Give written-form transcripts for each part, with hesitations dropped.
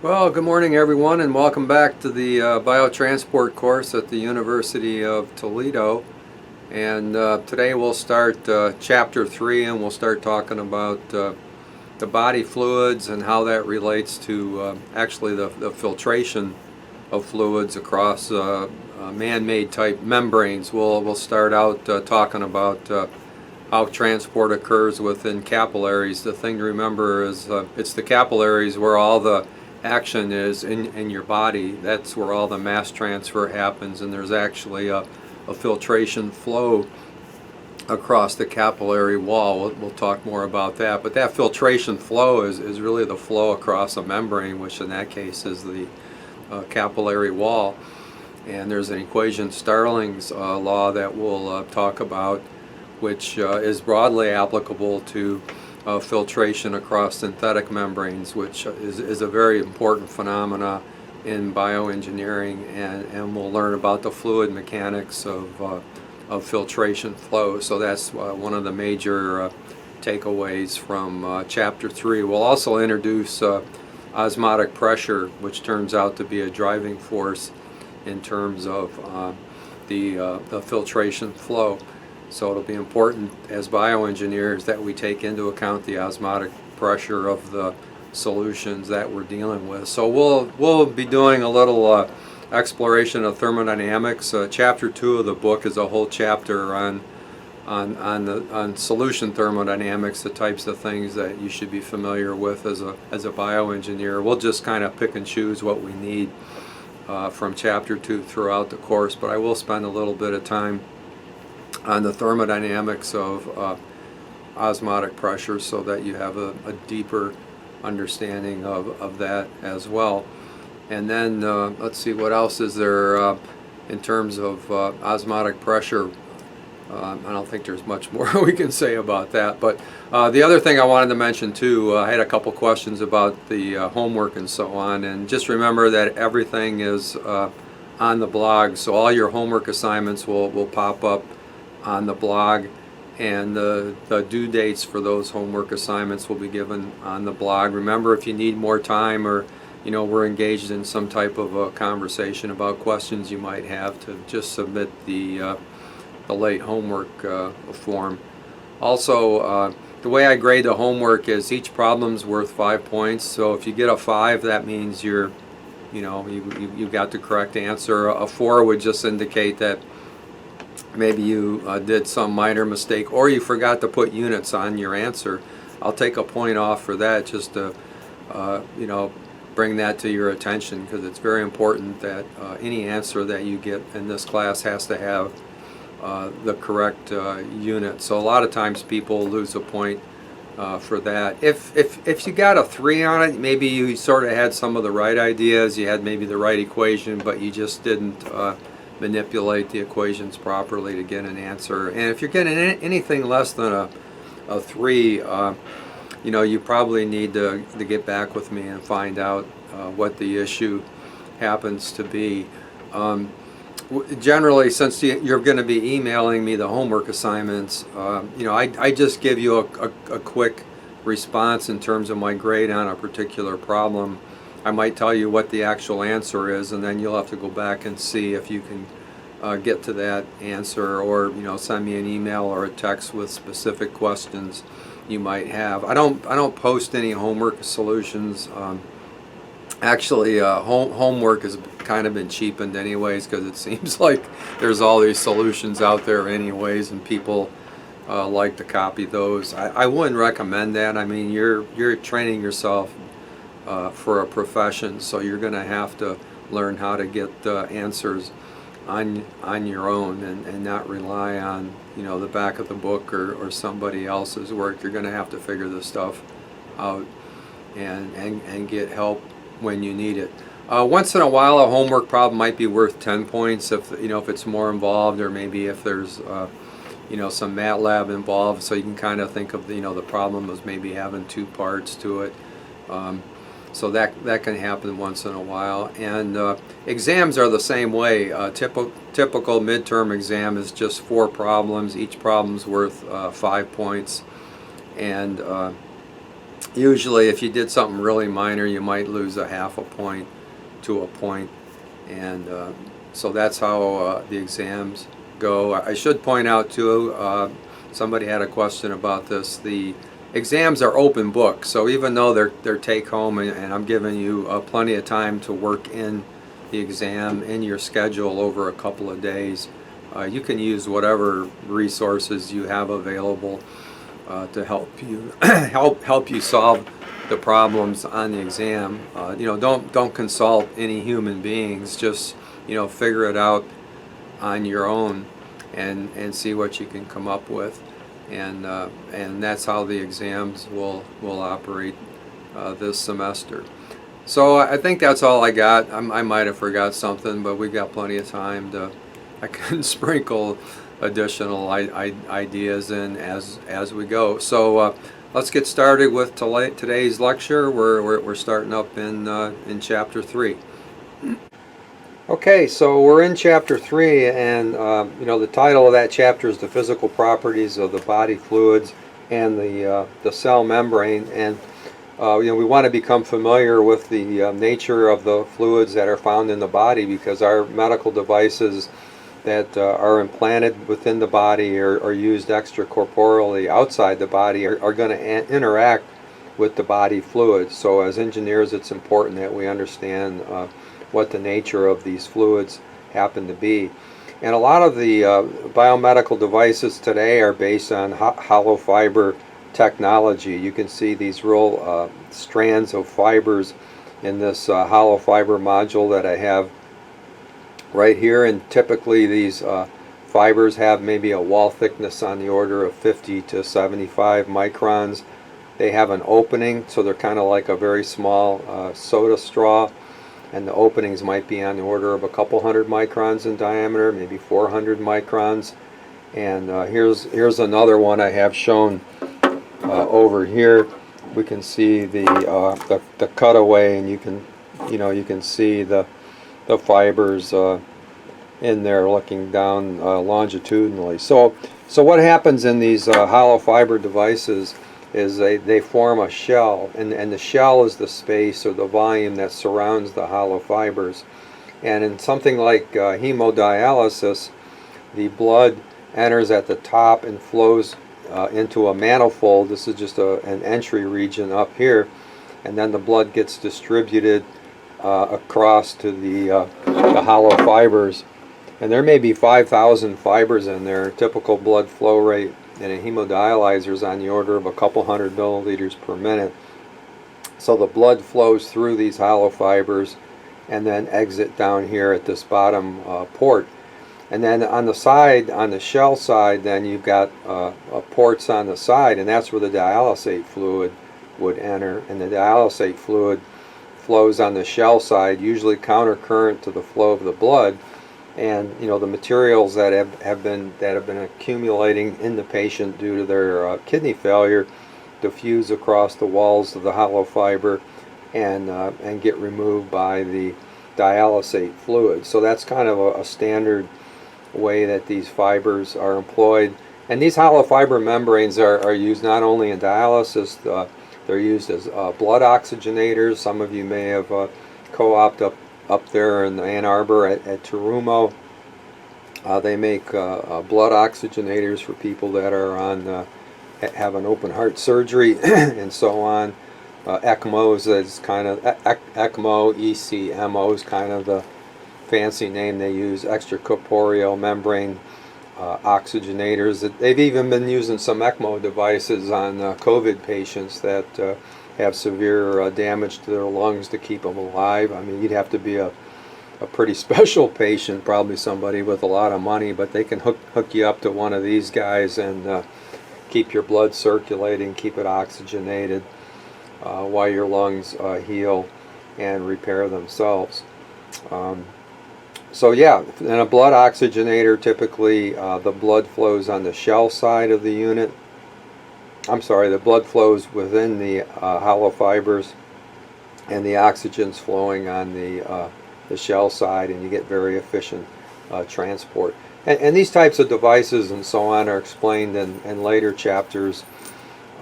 Well, good morning everyone, and welcome back to the Biotransport course at the University of Toledo. And today we'll start Chapter 3, and we'll start talking about the body fluids and how that relates to actually the filtration of fluids across man-made type membranes. We'll start out talking about how transport occurs within capillaries. The thing to remember is it's the capillaries where all the action is in your body. That's where all the mass transfer happens, and there's actually a filtration flow across the capillary wall. We'll talk more about that, but that filtration flow is really the flow across a membrane, which in that case is the capillary wall. And there's an equation, Starling's law, that we'll talk about, which is broadly applicable to filtration across synthetic membranes, which is a very important phenomena in bioengineering, and we'll learn about the fluid mechanics of filtration flow. So that's one of the major takeaways from Chapter 3. We'll also introduce osmotic pressure, which turns out to be a driving force in terms of the filtration flow. So it'll be important as bioengineers that we take into account the osmotic pressure of the solutions that we're dealing with. So we'll be doing a little exploration of thermodynamics. Chapter 2 of the book is a whole chapter on solution thermodynamics, the types of things that you should be familiar with as a bioengineer. We'll just kind of pick and choose what we need from Chapter 2 throughout the course, but I will spend a little bit of time on the thermodynamics of osmotic pressure so that you have a deeper understanding of that as well. And then let's see, what else is there in terms of osmotic pressure. I don't think there's much more we can say about that. But the other thing I wanted to mention too, I had a couple questions about the homework and so on, and just remember that everything is on the blog, so all your homework assignments will pop up on the blog, and the due dates for those homework assignments will be given on the blog. Remember, if you need more time, or we're engaged in some type of a conversation about questions you might have, to just submit the late homework form. Also, the way I grade the homework is each problem's worth 5 points. So if you get a 5, that means you got the correct answer. A 4 would just indicate that maybe you did some minor mistake, or you forgot to put units on your answer. I'll take a point off for that, just to bring that to your attention, because it's very important that any answer that you get in this class has to have the correct unit. So a lot of times people lose a point for that. If you got a 3 on it, maybe you sort of had some of the right ideas, you had maybe the right equation, but you just didn't manipulate the equations properly to get an answer. And if you're getting anything less than a 3, you probably need to get back with me and find out what the issue happens to be. Generally, since you're going to be emailing me the homework assignments, I just give you a quick response in terms of my grade on a particular problem. I might tell you what the actual answer is, and then you'll have to go back and see if you can get to that answer, or send me an email or a text with specific questions you might have. I don't post any homework solutions. Actually, homework has kind of been cheapened anyways, because it seems like there's all these solutions out there anyways, and people like to copy those. I wouldn't recommend that. I mean, you're training yourself for a profession, so you're going to have to learn how to get answers on your own, and not rely on the back of the book or somebody else's work. You're going to have to figure this stuff out and get help when you need it. Once in a while, a homework problem might be worth 10 points if it's more involved, or maybe if there's some MATLAB involved, so you can kind of think of the problem as maybe having 2 parts to it. So that can happen once in a while. And exams are the same way. Typical midterm exam is just 4 problems. Each problem's worth 5 points, and Usually if you did something really minor, you might lose a half a point to a point, and so that's how the exams go. I should point out too, somebody had a question about this. The exams are open book, so even though they're take home, and I'm giving you plenty of time to work in the exam in your schedule over a couple of days, you can use whatever resources you have available to help you help you solve the problems on the exam. Don't consult any human beings. Just figure it out on your own and see what you can come up with, and that's how the exams will operate this semester. So I think that's all I got. I might have forgot something, but we've got plenty of time I can sprinkle additional ideas in as we go. So let's get started with today's lecture. We're starting up in chapter 3. Okay, so we're in chapter 3, and the title of that chapter is the physical properties of the body fluids and the cell membrane. And we want to become familiar with the nature of the fluids that are found in the body, because our medical devices that are implanted within the body or used extracorporeally outside the body are going to interact with the body fluids. So as engineers, it's important that we understand what the nature of these fluids happen to be. And a lot of the biomedical devices today are based on hollow fiber technology. You can see these real strands of fibers in this hollow fiber module that I have right here, and typically these fibers have maybe a wall thickness on the order of 50 to 75 microns. They have an opening, so they're kind of like a very small soda straw, and the openings might be on the order of a couple hundred microns in diameter, maybe 400 microns. And here's another one I have shown over here. We can see the cutaway, and you can see the fibers in there looking down longitudinally. So what happens in these hollow fiber devices is they form a shell, and the shell is the space or the volume that surrounds the hollow fibers. And in something like hemodialysis, the blood enters at the top and flows into a manifold. This is just an entry region up here, and then the blood gets distributed across to the hollow fibers, and there may be 5,000 fibers in there. Typical blood flow rate in a hemodialyzer is on the order of a couple hundred milliliters per minute. So the blood flows through these hollow fibers and then exit down here at this bottom port. And then on the side, on the shell side, then you've got ports on the side, and that's where the dialysate fluid would enter. And the dialysate fluid flows on the shell side, usually countercurrent to the flow of the blood. And the materials that have been accumulating in the patient due to their kidney failure diffuse across the walls of the hollow fiber and get removed by the dialysate fluid. So that's kind of a standard way that these fibers are employed. And these hollow fiber membranes are used not only in dialysis, they're used as blood oxygenators. Some of you may have co-opted up there in Ann Arbor at Terumo. They make blood oxygenators for people that are on have an open heart surgery and so on. ECMOs is kind of ECMO, ECMO is kind of the fancy name they use. Extracorporeal membrane oxygenators. They've even been using some ECMO devices on COVID patients that have severe damage to their lungs to keep them alive. I mean, you'd have to be a pretty special patient, probably somebody with a lot of money, but they can hook you up to one of these guys and keep your blood circulating, keep it oxygenated while your lungs heal and repair themselves. So yeah, in a blood oxygenator, typically the blood flows on the shell side of the unit. I'm sorry, the blood flows within the hollow fibers, and the oxygen's flowing on the shell side, and you get very efficient transport. And these types of devices and so on are explained in later chapters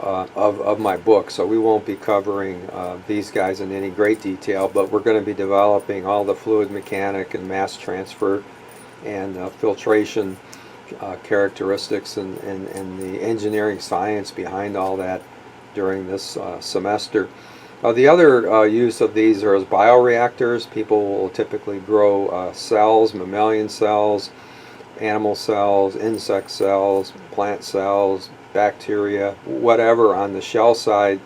of my book, so we won't be covering these guys in any great detail, but we're going to be developing all the fluid mechanic and mass transfer and filtration characteristics and the engineering science behind all that during this semester. The other use of these are as bioreactors. People will typically grow cells, mammalian cells, animal cells, insect cells, plant cells, bacteria, whatever on the shell side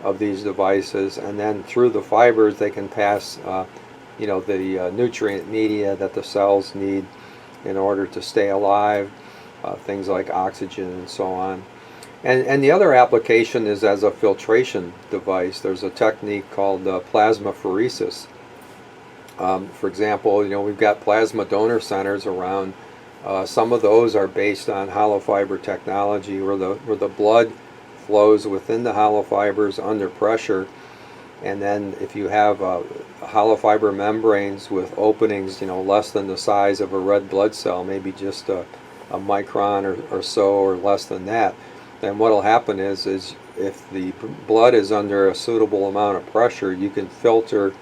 of these devices, and then through the fibers they can pass the nutrient media that the cells need in order to stay alive, things like oxygen and so on. And the other application is as a filtration device. There's a technique called plasmapheresis. For example, we've got plasma donor centers around. Some of those are based on hollow fiber technology, where the blood flows within the hollow fibers under pressure, and then if you have hollow fiber membranes with openings, less than the size of a red blood cell, maybe just a micron or so, or less than that, then what will happen is if the blood is under a suitable amount of pressure, you can filter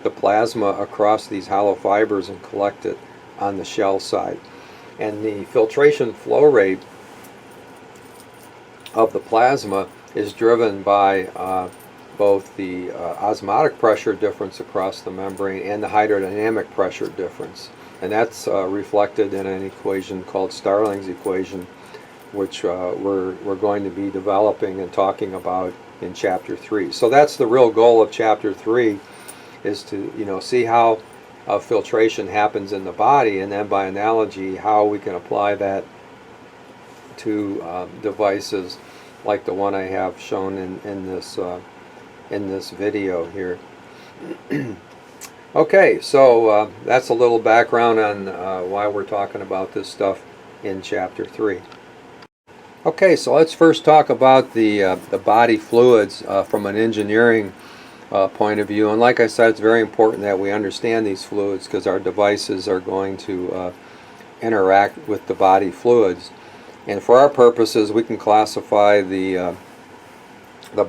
the plasma across these hollow fibers and collect it on the shell side. And the filtration flow rate of the plasma is driven by both the osmotic pressure difference across the membrane and the hydrodynamic pressure difference. And that's reflected in an equation called Starling's equation, which we're going to be developing and talking about in Chapter 3. So that's the real goal of Chapter 3, is to see how filtration happens in the body, and then by analogy how we can apply that to devices like the one I have shown in this video here. Okay, so that's a little background on why we're talking about this stuff in Chapter 3. Okay, so let's first talk about the body fluids from an engineering point of view. And like I said, it's very important that we understand these fluids, because our devices are going to interact with the body fluids. And for our purposes, we can classify the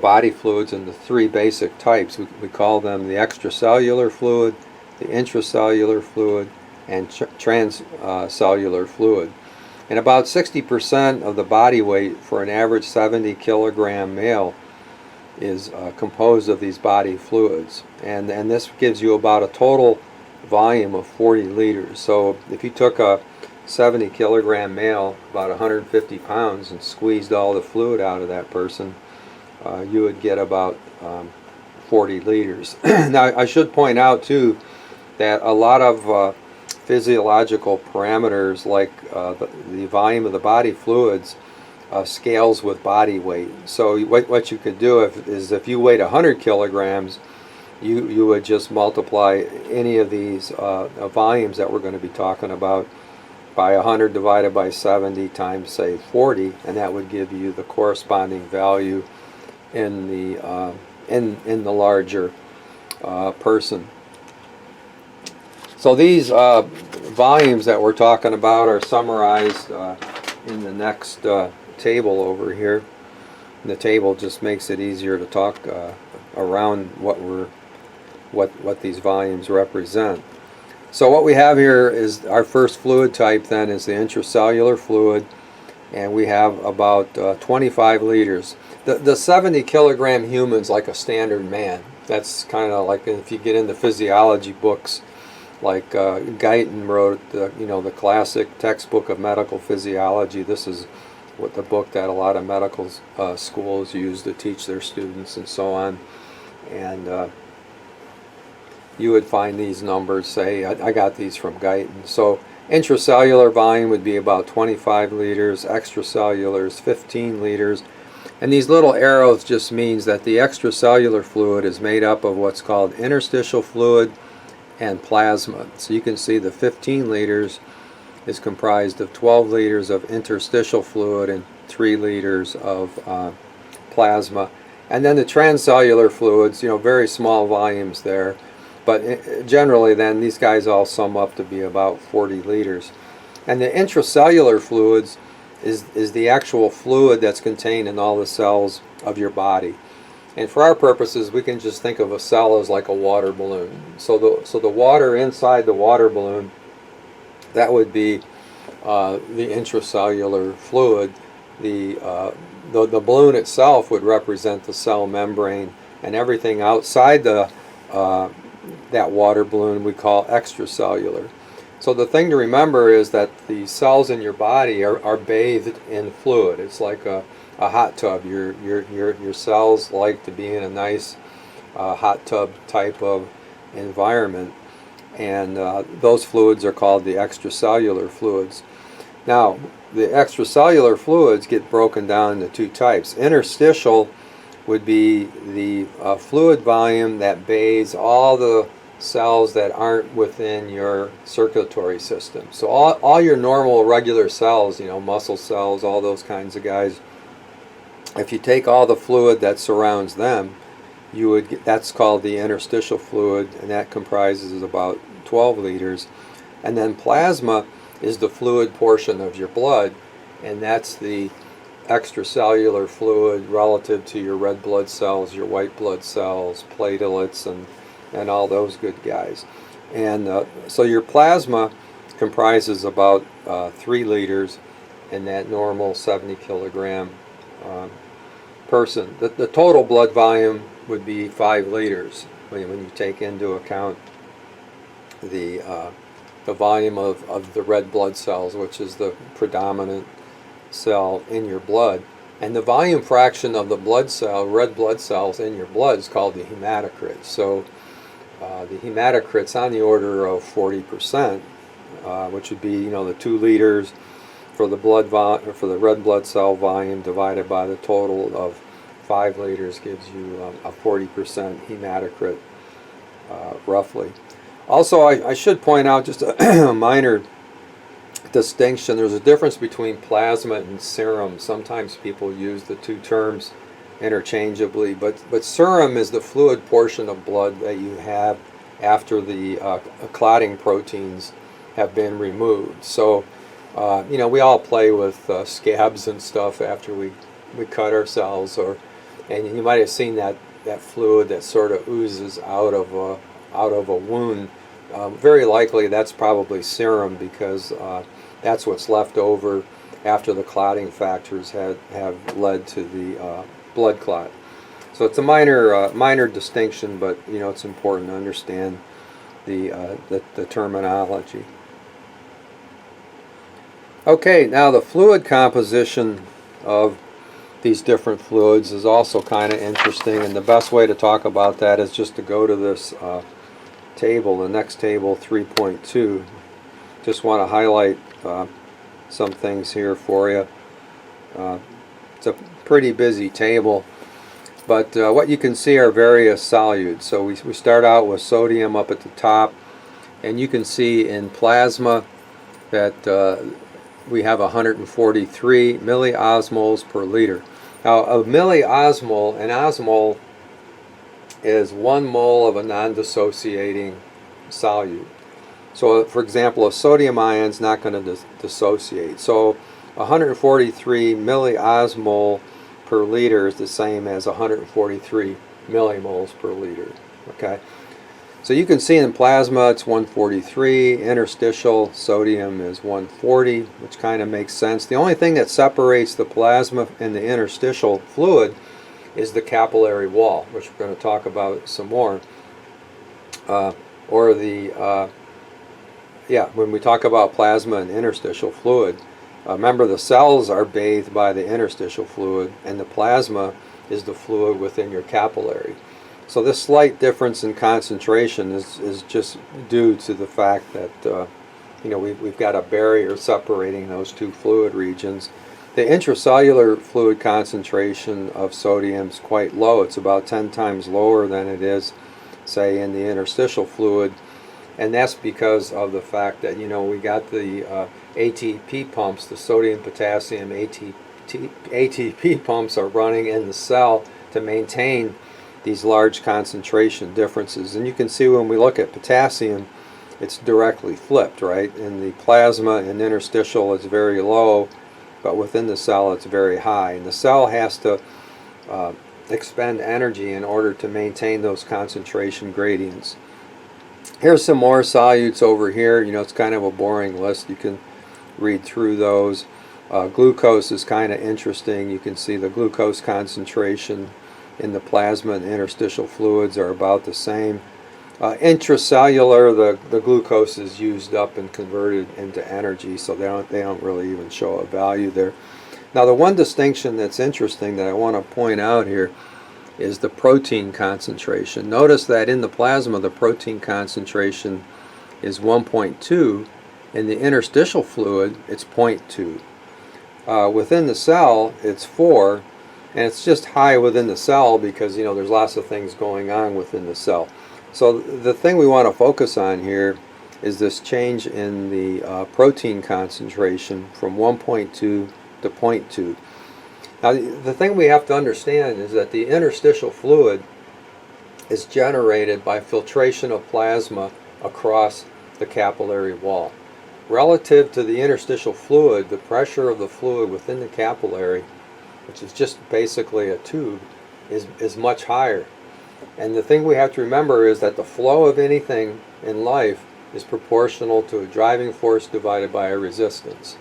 body fluids into three basic types. We call them the extracellular fluid, the intracellular fluid, and transcellular fluid. And about 60% of the body weight for an average 70 kilogram male is composed of these body fluids. And this gives you about a total volume of 40 liters. So if you took a 70 kilogram male, about 150 pounds, and squeezed all the fluid out of that person, you would get about 40 liters. Now I should point out too that a lot of physiological parameters, like the volume of the body fluids, scales with body weight. So what you could do is if you weighed 100 kilograms, you would just multiply any of these volumes that we're going to be talking about by 100 divided by 70 times, say, 40, and that would give you the corresponding value in the larger person. So these volumes that we're talking about are summarized in the next table over here. And the table just makes it easier to talk around what these volumes represent. So what we have here is our first fluid type, then, is the intracellular fluid, and we have about 25 liters. The 70 kilogram human's like a standard man. That's kind of like if you get into physiology books, like Guyton wrote the classic textbook of medical physiology. This is what the book that a lot of medical schools use to teach their students and so on. And you would find these numbers, say, I got these from Guyton. So intracellular volume would be about 25 liters, extracellular is 15 liters. And these little arrows just means that the extracellular fluid is made up of what's called interstitial fluid and plasma. So you can see the 15 liters is comprised of 12 liters of interstitial fluid and 3 liters of plasma. And then the transcellular fluids, very small volumes there, but generally then these guys all sum up to be about 40 liters. And the intracellular fluids is the actual fluid that's contained in all the cells of your body. And for our purposes, we can just think of a cell as like a water balloon. So the water inside the water balloon, that would be the intracellular fluid. The balloon itself would represent the cell membrane, and everything outside that water balloon we call extracellular. So the thing to remember is that the cells in your body are bathed in fluid. It's like a hot tub. Your cells like to be in a nice hot tub type of environment, and those fluids are called the extracellular fluids. Now, the extracellular fluids get broken down into two types. Interstitial would be the fluid volume that bathes all the cells that aren't within your circulatory system. So all your normal regular cells, muscle cells, all those kinds of guys, if you take all the fluid that surrounds them, that's called the interstitial fluid, and that comprises about 12 liters. And then plasma is the fluid portion of your blood, and that's the extracellular fluid relative to your red blood cells, your white blood cells, platelets, and all those good guys. And so your plasma comprises about 3 liters in that normal 70 kilogram person. The total blood volume would be 5 liters when you take into account the volume of the red blood cells, which is the predominant cell in your blood. And the volume fraction of the red blood cells in your blood is called the hematocrit. So the hematocrit's on the order of 40%, which would be the 2 liters for the for the red blood cell volume divided by the total of 5 liters gives you a 40% hematocrit, roughly. Also, I should point out just a minor distinction. There's a difference between plasma and serum. Sometimes people use the two terms interchangeably, but serum is the fluid portion of blood that you have after the clotting proteins have been removed. So we all play with scabs and stuff after we cut ourselves, and you might have seen that fluid that sort of oozes out of a wound. Very likely that's probably serum, because that's what's left over after the clotting factors have led to the blood clot. So it's a minor distinction, but it's important to understand the terminology. Okay, now the fluid composition of these different fluids is also kind of interesting, and the best way to talk about that is just to go to this table, the next table, 3.2. Just want to highlight some things here for you. It's a pretty busy table, but what you can see are various solutes. So we start out with sodium up at the top, and you can see in plasma that we have 143 milliosmoles per liter. Now, a milliosmole, an osmole is 1 mole of a non-dissociating solute. So, for example, a sodium ion is not going to dissociate. So 143 milliosmole per liter is the same as 143 millimoles per liter. Okay, so you can see in plasma it's 143. Interstitial sodium is 140, which kind of makes sense. The only thing that separates the plasma and the interstitial fluid is the capillary wall, which we're going to talk about some more. When we talk about plasma and interstitial fluid, remember the cells are bathed by the interstitial fluid, and the plasma is the fluid within your capillary. So this slight difference in concentration is just due to the fact that we've got a barrier separating those two fluid regions. The intracellular fluid concentration of sodium is quite low. It's about 10 times lower than it is, say, in the interstitial fluid, and that's because of the fact that we got the ATP pumps, the sodium potassium ATP pumps are running in the cell to maintain these large concentration differences. And you can see when we look at potassium, it's directly flipped, right? In the plasma and interstitial, it's very low, but within the cell it's very high. And the cell has to expend energy in order to maintain those concentration gradients. Here's some more solutes over here. You know, it's kind of a boring list. You can read through those. Glucose is kind of interesting. You can see the glucose concentration in the plasma and interstitial fluids are about the same. Intracellular, the glucose is used up and converted into energy, so they don't really even show a value there. Now, the one distinction that's interesting that I want to point out here is the protein concentration. Notice that in the plasma, the protein concentration is 1.2. In the interstitial fluid, it's 0.2. Within the cell, it's 4, and it's just high within the cell because, you know, there's lots of things going on within the cell. So the thing we want to focus on here is this change in the protein concentration from 1.2 to 0.2. Now, the thing we have to understand is that the interstitial fluid is generated by filtration of plasma across the capillary wall. Relative to the interstitial fluid, the pressure of the fluid within the capillary, which is just basically a tube, is much higher. And the thing we have to remember is that the flow of anything in life is proportional to a driving force divided by a resistance.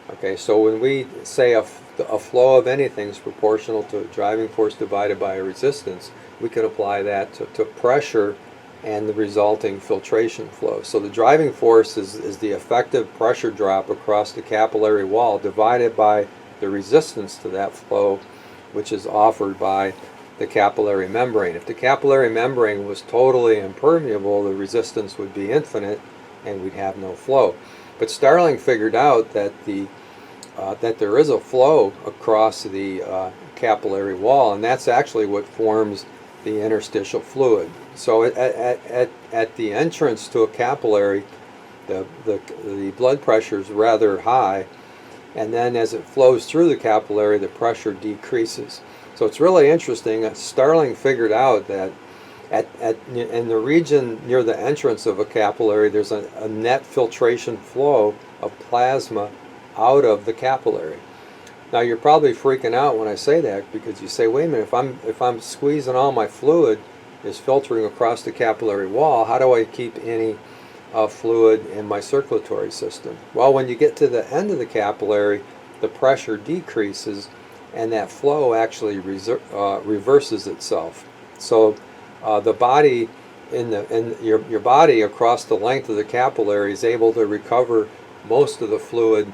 Okay, so when we say a flow of anything is proportional to a driving force divided by a resistance, we can apply that to pressure and the resulting filtration flow. So the driving force is the effective pressure drop across the capillary wall divided by the resistance to that flow, which is offered by the capillary membrane. If the capillary membrane was totally impermeable, the resistance would be infinite and we'd have no flow. But Starling figured out that that there is a flow across the capillary wall, and that's actually what forms the interstitial fluid. So at the entrance to a capillary, the blood pressure is rather high, and then as it flows through the capillary, the pressure decreases. So it's really interesting that Starling figured out that in the region near the entrance of a capillary, there's a net filtration flow of plasma out of the capillary. Now, you're probably freaking out when I say that because you say, wait a minute, if I'm squeezing all my fluid is filtering across the capillary wall, how do I keep any fluid in my circulatory system? Well, when you get to the end of the capillary, the pressure decreases and that flow actually reverses itself. So the body your body across the length of the capillary is able to recover most of the fluid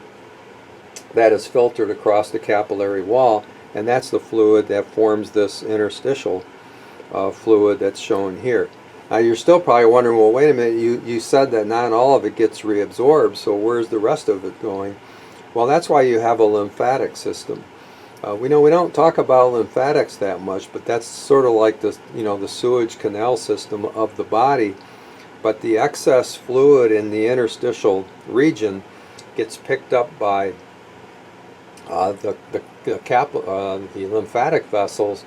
that is filtered across the capillary wall, and that's the fluid that forms this interstitial fluid that's shown here. Now, you're still probably wondering, well, wait a minute, you said that not all of it gets reabsorbed, so where's the rest of it going? Well, that's why you have a lymphatic system. We don't talk about lymphatics that much, but that's sort of like the sewage canal system of the body. But the excess fluid in the interstitial region gets picked up by the lymphatic vessels,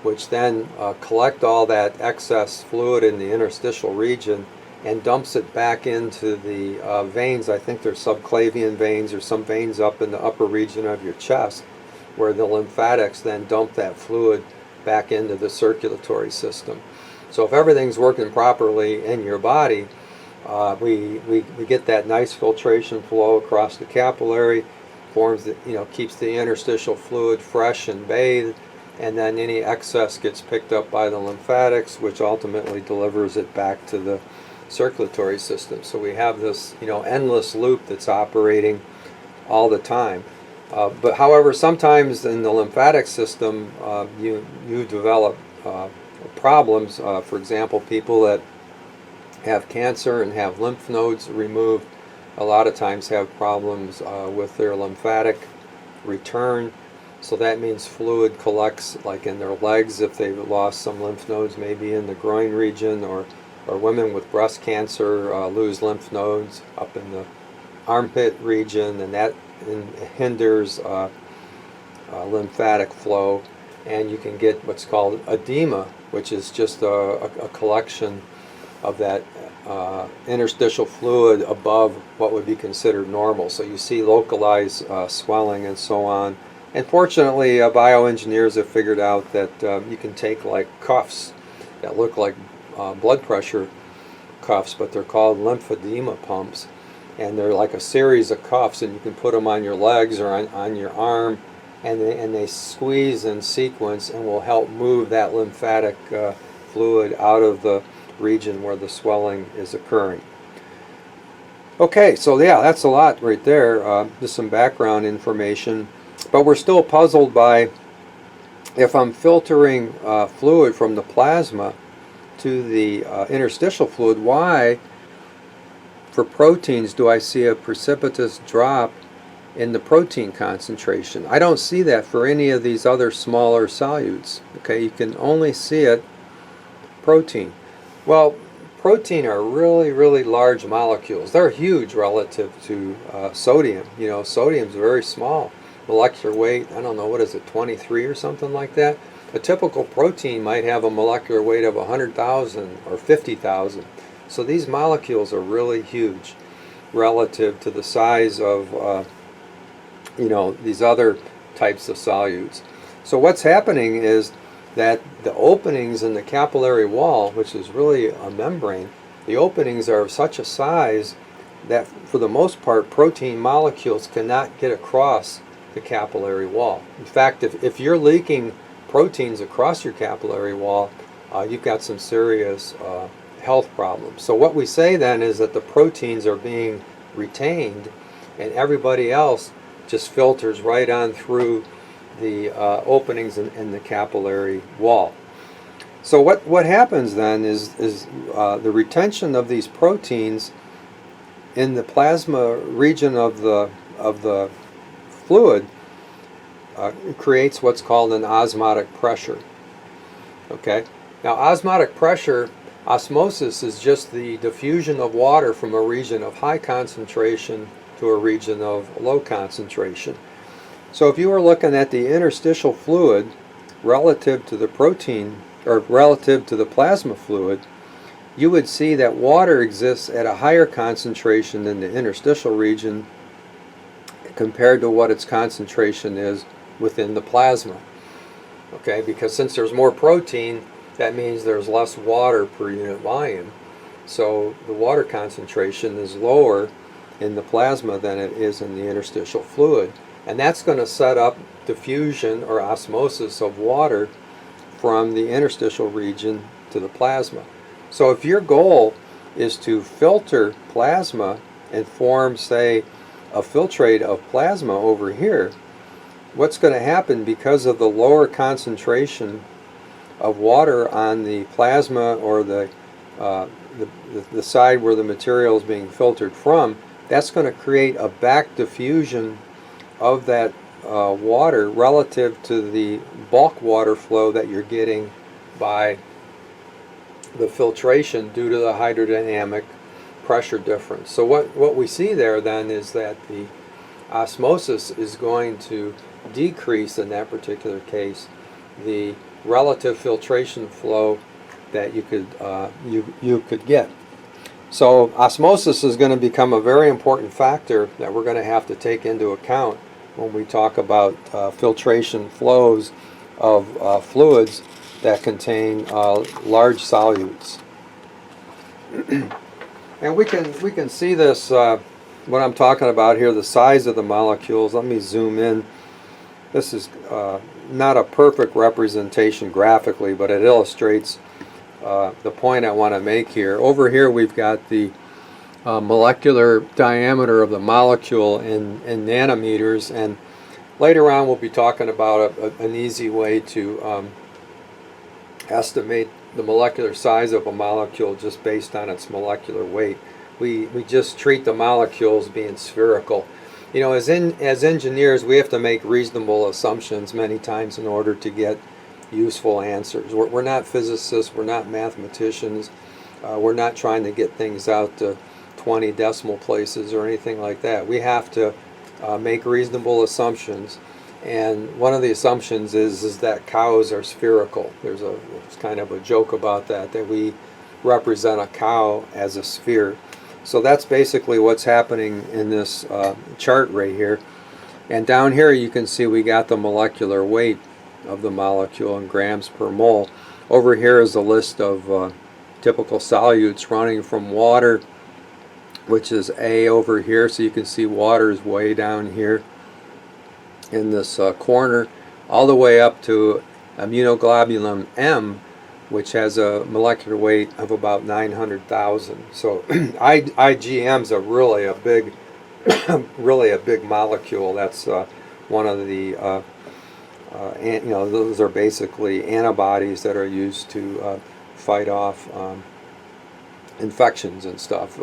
which then collect all that excess fluid in the interstitial region and dumps it back into the veins. I think there's subclavian veins or some veins up in the upper region of your chest, where the lymphatics then dump that fluid back into the circulatory system. So if everything's working properly in your body, we get that nice filtration flow across the capillary, keeps the interstitial fluid fresh and bathed, and then any excess gets picked up by the lymphatics, which ultimately delivers it back to the circulatory system. So we have this endless loop that's operating all the time. But however, sometimes in the lymphatic system you develop problems. For example, people that have cancer and have lymph nodes removed a lot of times have problems with their lymphatic return. So that means fluid collects like in their legs if they've lost some lymph nodes, maybe in the groin region, or women with breast cancer lose lymph nodes up in the armpit region, and that hinders lymphatic flow, and you can get what's called edema, which is just a collection of that interstitial fluid above what would be considered normal. So you see localized swelling and so on. And fortunately, bioengineers have figured out that you can take like cuffs that look like blood pressure cuffs, but they're called lymphedema pumps. And they're like a series of cuffs, and you can put them on your legs or on your arm, and they squeeze in sequence and will help move that lymphatic fluid out of the region where the swelling is occurring. Okay, so yeah, that's a lot right there, just some background information. But we're still puzzled by, if I'm filtering fluid from the plasma to the interstitial fluid, why for proteins do I see a precipitous drop in the protein concentration? I don't see that for any of these other smaller solutes. Okay, you can only see it protein. Well, protein are really, really large molecules. They're huge relative to sodium. You know, sodium's very small. Molecular weight, I don't know, what is it, 23 or something like that? A typical protein might have a molecular weight of 100,000 or 50,000. So these molecules are really huge relative to the size of, you know, these other types of solutes. So what's happening is that the openings in the capillary wall, which is really a membrane, the openings are of such a size that for the most part protein molecules cannot get across the capillary wall. In fact, if you're leaking proteins across your capillary wall, you've got some serious health problems. So what we say then is that the proteins are being retained and everybody else just filters right on through the openings in the capillary wall. So what happens then is the retention of these proteins in the plasma region of the fluid creates what's called an osmotic pressure. Okay? Now osmotic pressure, osmosis, is just the diffusion of water from a region of high concentration to a region of low concentration. So if you were looking at the interstitial fluid relative to the protein, or relative to the plasma fluid, you would see that water exists at a higher concentration in the interstitial region compared to what its concentration is within the plasma. Okay, because since there's more protein, that means there's less water per unit volume. So the water concentration is lower in the plasma than it is in the interstitial fluid. And that's going to set up diffusion or osmosis of water from the interstitial region to the plasma. So if your goal is to filter plasma and form, say, a filtrate of plasma over here, what's going to happen, because of the lower concentration of water on the plasma or the side where the material is being filtered from, that's going to create a back diffusion of that water relative to the bulk water flow that you're getting by the filtration due to the hydrodynamic pressure difference. So what we see there then is that the osmosis is going to decrease in that particular case the relative filtration flow that you could get. So osmosis is going to become a very important factor that we're going to have to take into account when we talk about filtration flows of fluids that contain large solutes. And we can see this, what I'm talking about here, the size of the molecules. Let me zoom in. This is not a perfect representation graphically, but it illustrates the point I want to make here. Over here we've got the molecular diameter of the molecule in nanometers, and later on we'll be talking about an easy way to estimate the molecular size of a molecule just based on its molecular weight. We just treat the molecules being spherical. You know, as engineers, we have to make reasonable assumptions many times in order to get useful answers. We're not physicists, we're not mathematicians, we're not trying to get things out to 20 decimal places or anything like that. We have to make reasonable assumptions, and one of the assumptions is that cows are spherical. There's kind of a joke about that we represent a cow as a sphere. So that's basically what's happening in this chart right here. And down here you can see we got the molecular weight of the molecule in grams per mole. Over here is a list of typical solutes running from water, which is A over here, so you can see water is way down here in this corner, all the way up to immunoglobulin M, which has a molecular weight of about 900,000. So IgM's a really a big, really a big molecule. That's one of the those are basically antibodies that are used to fight off infections and stuff.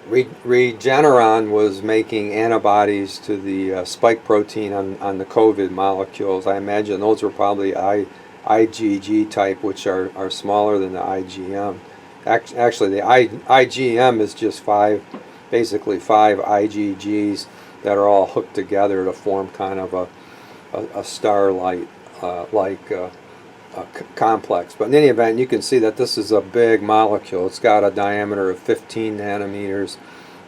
Regeneron was making antibodies to the spike protein on the COVID molecules. I imagine those were probably IgG type, which are smaller than the IgM. Actually, the IgM is just basically five IgGs that are all hooked together to form kind of a starlight complex. But in any event, you can see that this is a big molecule. It's got a diameter of 15 nanometers.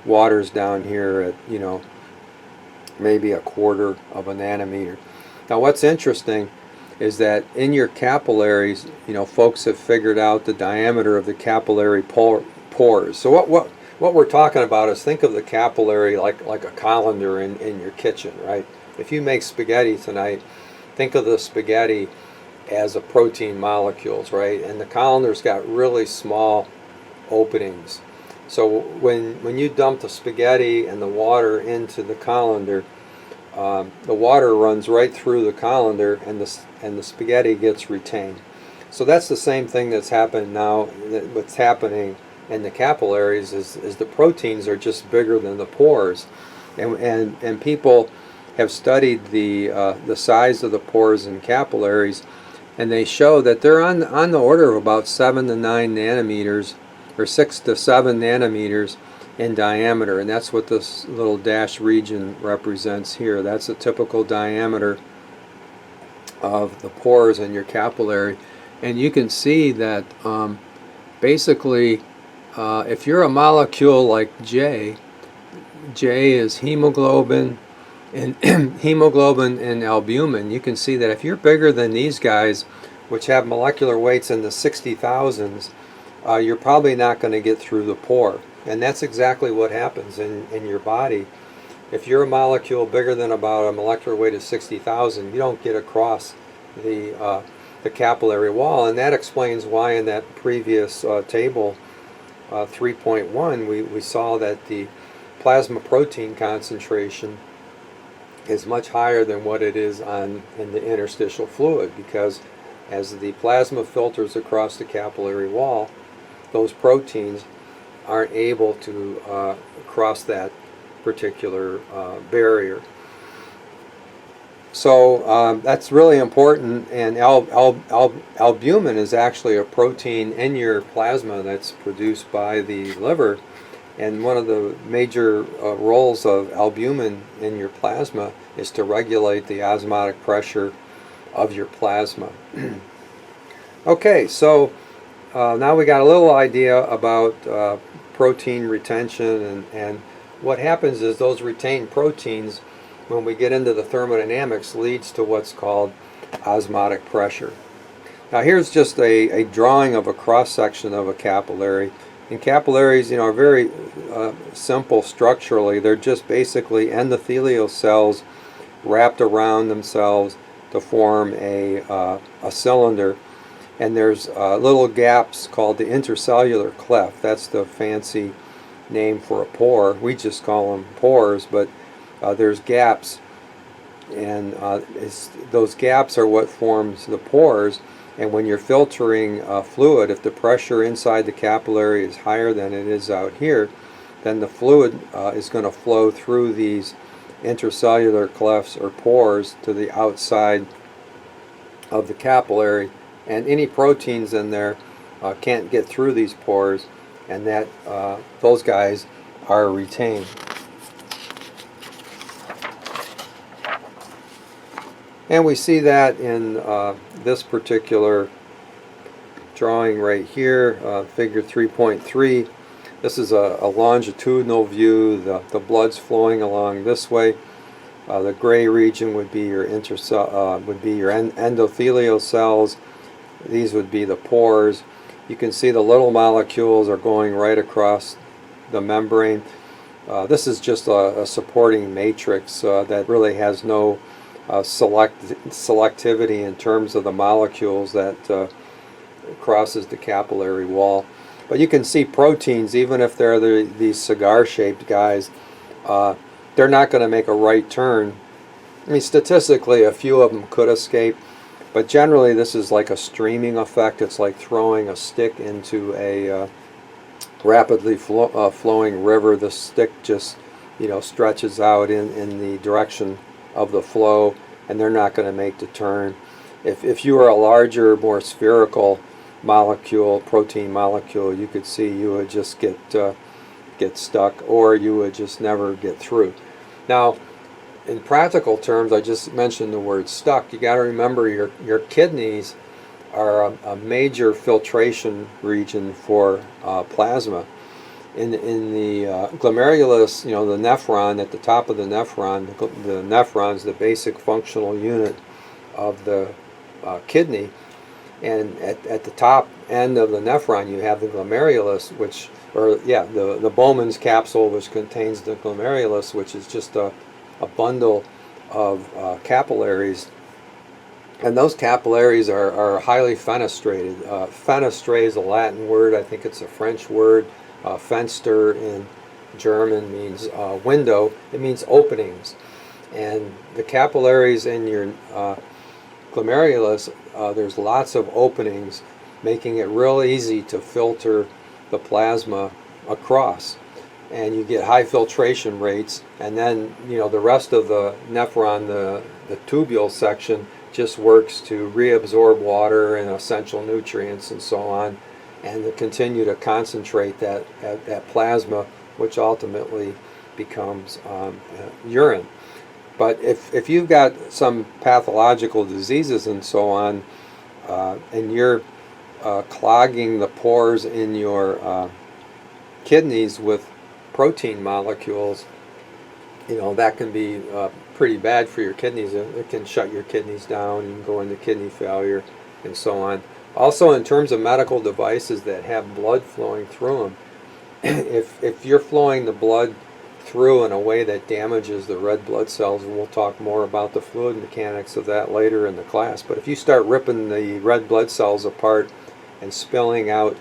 Water's down here at, maybe a quarter of a nanometer. Now what's interesting is that in your capillaries, folks have figured out the diameter of the capillary pores. So what we're talking about is, think of the capillary like a colander in your kitchen, right? If you make spaghetti tonight, think of the spaghetti as a protein molecules, right? And the colander's got really small openings. So when you dump the spaghetti and the water into the colander, the water runs right through the colander, and the spaghetti gets retained. So that's the same thing that's happened now. What's happening in the capillaries is the proteins are just bigger than the pores, and people have studied the size of the pores in capillaries, and they show that they're on the order of about 7 to 9 nanometers, or 6 to 7 nanometers in diameter, and that's what this little dash region represents here. That's a typical diameter of the pores in your capillary. And you can see that basically if you're a molecule like J is hemoglobin and hemoglobin and albumin. You can see that if you're bigger than these guys, which have molecular weights in the 60,000s, you're probably not going to get through the pore. And that's exactly what happens in your body. If you're a molecule bigger than about a molecular weight of 60,000, you don't get across the capillary wall, and that explains why in that previous table 3.1 we saw that the plasma protein concentration is much higher than what it is in the interstitial fluid, because as the plasma filters across the capillary wall, those proteins aren't able to cross that particular barrier. So that's really important, and albumin is actually a protein in your plasma that's produced by the liver, and one of the major roles of albumin in your plasma is to regulate the osmotic pressure of your plasma. Okay, so now we got a little idea about protein retention, and what happens is those retained proteins, when we get into the thermodynamics, leads to what's called osmotic pressure. Now here's just a drawing of a cross-section of a capillary. And capillaries, are very simple structurally. They're just basically endothelial cells wrapped around themselves to form a cylinder. And there's little gaps called the intercellular cleft. That's the fancy name for a pore. We just call them pores, but there's gaps, and those gaps are what forms the pores. And when you're filtering fluid, if the pressure inside the capillary is higher than it is out here, then the fluid is going to flow through these intercellular clefts or pores to the outside of the capillary, and any proteins in there can't get through these pores, and that those guys are retained. And we see that in this particular drawing right here, figure 3.3. This is a longitudinal view. The blood's flowing along this way. The gray region would be your endothelial cells. These would be the pores. You can see the little molecules are going right across the membrane. This is just a supporting matrix that really has no selectivity in terms of the molecules that crosses the capillary wall. But you can see proteins, even if they're these cigar-shaped guys, they're not going to make a right turn. I mean, statistically, a few of them could escape, but generally this is like a streaming effect. It's like throwing a stick into a rapidly flowing river. The stick just, stretches out in the direction of the flow, and they're not going to make the turn. If you were a larger, more spherical molecule, protein molecule, you could see you would just get stuck, or you would just never get through. Now, in practical terms, I just mentioned the word stuck. You got to remember your kidneys are a major filtration region for plasma. In the glomerulus, the nephron, at the top of the nephron, the nephron is the basic functional unit of the kidney. And at the top end of the nephron, you have the glomerulus, the Bowman's capsule, which contains the glomerulus, which is just a bundle of capillaries. And those capillaries are highly fenestrated. Fenestre is a Latin word. I think it's a French word. Fenster in German means window. It means openings. And the capillaries in your glomerulus, there's lots of openings, making it real easy to filter the plasma across. And you get high filtration rates, and then the rest of the nephron, the tubule section, just works to reabsorb water and essential nutrients and so on, and to continue to concentrate that plasma, which ultimately becomes urine. But if you've got some pathological diseases and so on, and you're clogging the pores in your kidneys with protein molecules, that can be pretty bad for your kidneys. It can shut your kidneys down and go into kidney failure and so on. Also, in terms of medical devices that have blood flowing through them, if you're flowing the blood through in a way that damages the red blood cells, and we'll talk more about the fluid mechanics of that later in the class, but if you start ripping the red blood cells apart and spilling out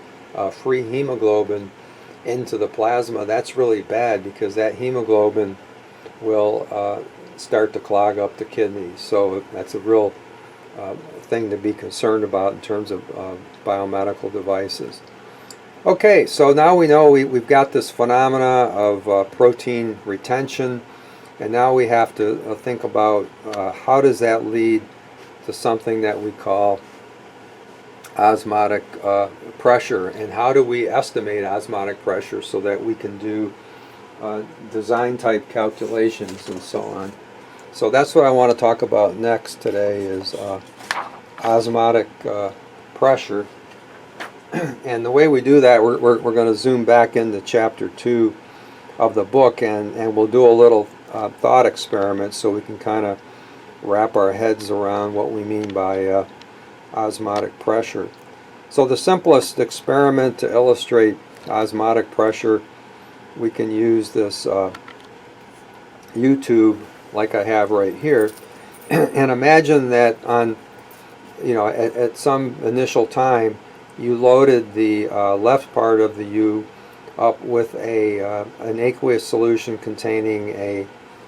free hemoglobin into the plasma, that's really bad, because that hemoglobin will start to clog up the kidneys. So that's a real thing to be concerned about in terms of biomedical devices. Okay, so now we know we've got this phenomena of protein retention, and now we have to think about how does that lead to something that we call osmotic pressure, and how do we estimate osmotic pressure so that we can do design type calculations and so on. So that's what I want to talk about next today, is osmotic pressure. And the way we do that, we're going to zoom back into chapter 2 of the book, and we'll do a little thought experiment so we can kind of wrap our heads around what we mean by osmotic pressure. So the simplest experiment to illustrate osmotic pressure, we can use this U-tube like I have right here, and imagine that on, at some initial time, you loaded the left part of the U up with an aqueous solution containing a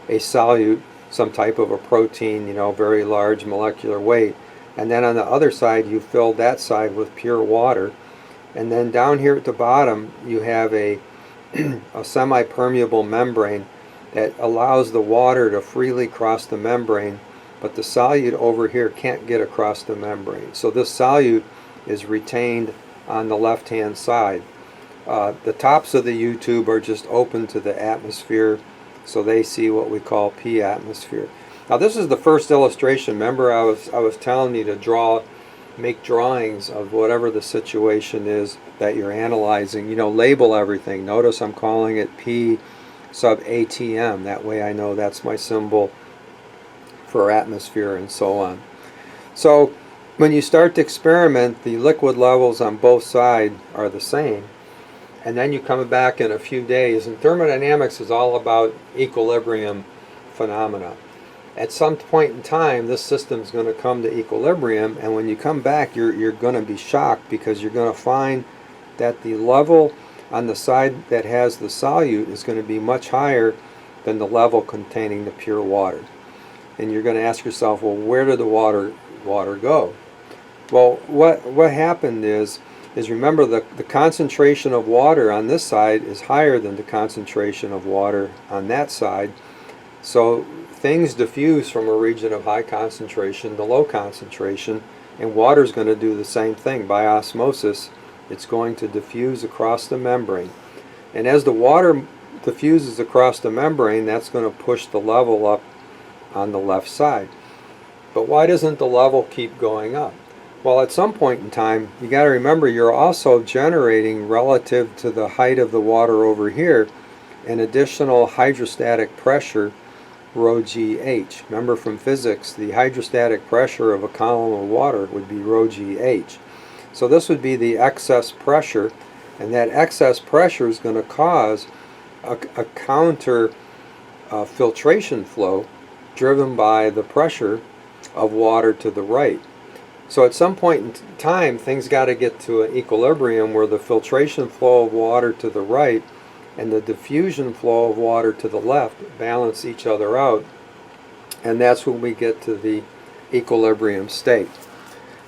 solute, some type of a protein, very large molecular weight. And then on the other side, you filled that side with pure water. And then down here at the bottom, you have a semi-permeable membrane that allows the water to freely cross the membrane, but the solute over here can't get across the membrane. So this solute is retained on the left-hand side. The tops of the U-tube are just open to the atmosphere, so they see what we call P atmosphere. Now this is the first illustration. Remember, I was telling you to draw make drawings of whatever the situation is that you're analyzing. Label everything. Notice I'm calling it P sub ATM. That way I know that's my symbol for atmosphere and so on. So when you start to experiment, the liquid levels on both sides are the same. And then you come back in a few days, and thermodynamics is all about equilibrium phenomena. At some point in time, this system is going to come to equilibrium, and when you come back, you're going to be shocked, because you're going to find that the level on the side that has the solute is going to be much higher than the level containing the pure water. And you're going to ask yourself, well, where did the water go? Well, what happened is remember the concentration of water on this side is higher than the concentration of water on that side. So things diffuse from a region of high concentration to low concentration, and water is going to do the same thing. By osmosis, it's going to diffuse across the membrane. And as the water diffuses across the membrane, that's going to push the level up on the left side. But why doesn't the level keep going up? Well, at some point in time, you got to remember you're also generating, relative to the height of the water over here, an additional hydrostatic pressure, rho GH. Remember from physics, the hydrostatic pressure of a column of water would be rho GH. So this would be the excess pressure, and that excess pressure is going to cause a counter filtration flow driven by the pressure of water to the right. So at some point in time, things got to get to an equilibrium where the filtration flow of water to the right and the diffusion flow of water to the left balance each other out, and that's when we get to the equilibrium state.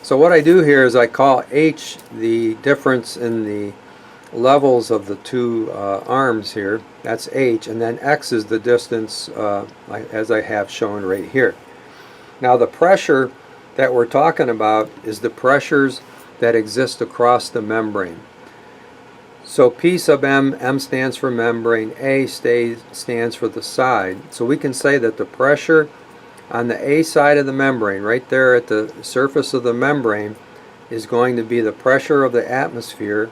So what I do here is I call H the difference in the levels of the two arms here. That's H, and then X is the distance as I have shown right here. Now the pressure that we're talking about is the pressures that exist across the membrane. So P sub M, M stands for membrane, A stands for the side. So we can say that the pressure on the A side of the membrane, right there at the surface of the membrane, is going to be the pressure of the atmosphere